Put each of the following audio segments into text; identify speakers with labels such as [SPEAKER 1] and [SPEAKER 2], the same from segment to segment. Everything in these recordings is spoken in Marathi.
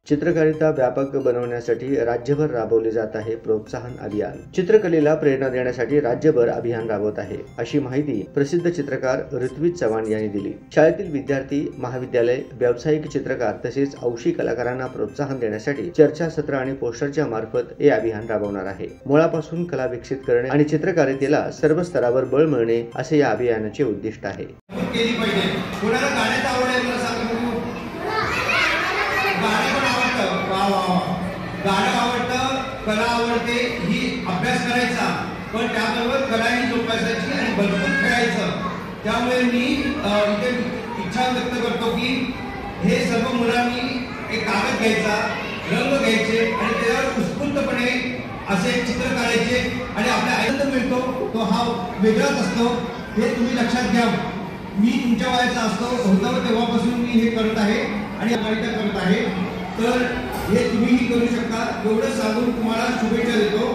[SPEAKER 1] चित्रकारिता व्यापक बनवण्यासाठी राज्यभर राबवले जात आहे प्रोत्साहन अभियान। चित्रकलेला प्रेरणा देण्यासाठी राज्यभर अभियान राबवत आहे, अशी माहिती प्रसिद्ध चित्रकार ऋत्विज चव्हाण यांनी दिली। शाळेतील विद्यार्थी, महाविद्यालय, व्यावसायिक चित्रकार तसेच औषधी कलाकारांना प्रोत्साहन देण्यासाठी चर्चासत्र आणि पोस्टरच्या मार्फत हे अभियान राबवणार आहे। मुळापासून कला विकसित करणे आणि चित्रकारितेला सर्व स्तरावर बळ मिळणे असे या अभियानाचे उद्दिष्ट आहे।
[SPEAKER 2] गाणं आवडतं, कला आवडते, ही अभ्यास करायचा, पण त्याबरोबर कलाही जोपासायची आणि भरपूर खेळायचं। त्यामुळे मी इथे इच्छा व्यक्त करतो की हे सर्व मुलांनी एक कागद घ्यायचा, रंग घ्यायचे आणि त्यावर उत्स्फूर्तपणे असे चित्र काढायचे आणि आपला आनंद मिळतो तो हा वेगळाच असतो, हे तुम्ही लक्षात घ्या। मी तुमच्या वयाचा होतो तेव्हापासून मी हे करत आहे आणि कविता करत आहे, तर हे तुम्हीही करू शकता। एवढं सांगून तुम्हाला शुभेच्छा देतो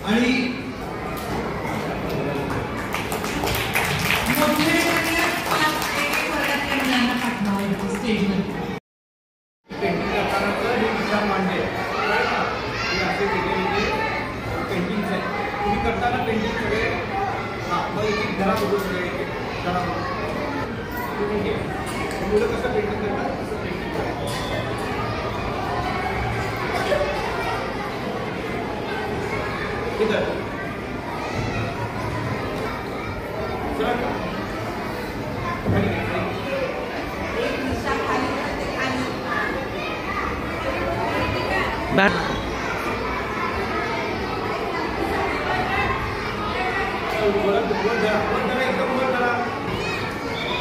[SPEAKER 2] आणि करताना पेंटिंग सगळे मुलं कसं पेंटिंग करतात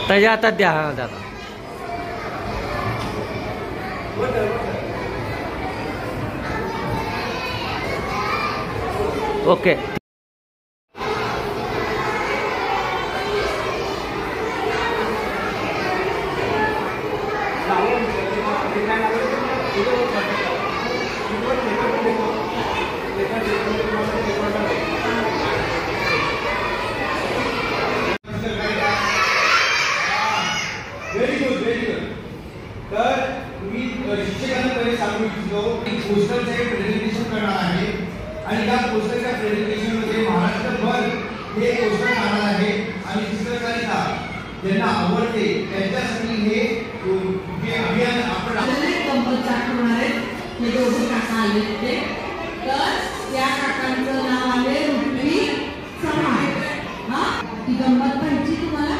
[SPEAKER 3] त्याच्या आता द्या दादा। ओके
[SPEAKER 2] तर मी शिक्षकांना पहिले सांगू इच्छितो की पोस्टरचे प्रेझेंटेशन करणार आहे आणि या पोस्टरच्या प्रेझेंटेशनमध्ये महाराष्ट्रभर हे पोस्टर करणार आहे आणि चित्रकारिता ज्यांना आवडते त्यांच्यासाठी हे अभियान आपण
[SPEAKER 4] गंमत दाखवणार आहे। हे दोघे काका आले ते, तर त्या काकांचं नाव आहे ऋत्विज चव्हाण। हा, ती गंमत पाहिजे तुम्हाला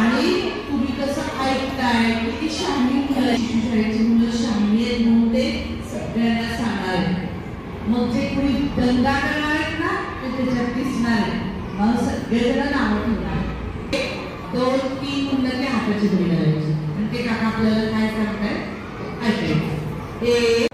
[SPEAKER 4] आणि तुम्ही कसं ऐकताय, किती शहाणी मुलं, शाळेची मुलं शहाणी आहेत म्हणून ते सगळ्यांना सांगणार आहे। मग जे कोणी दंगा करणार आहेत ना ते त्याच्यात दिसणार आहे, मग सगळेजण नावं ठेवणार। 2-3 मुलं ते हाताची धुरी करायची आणि ते काका आपल्याला काय सांगताय ऐकायचं।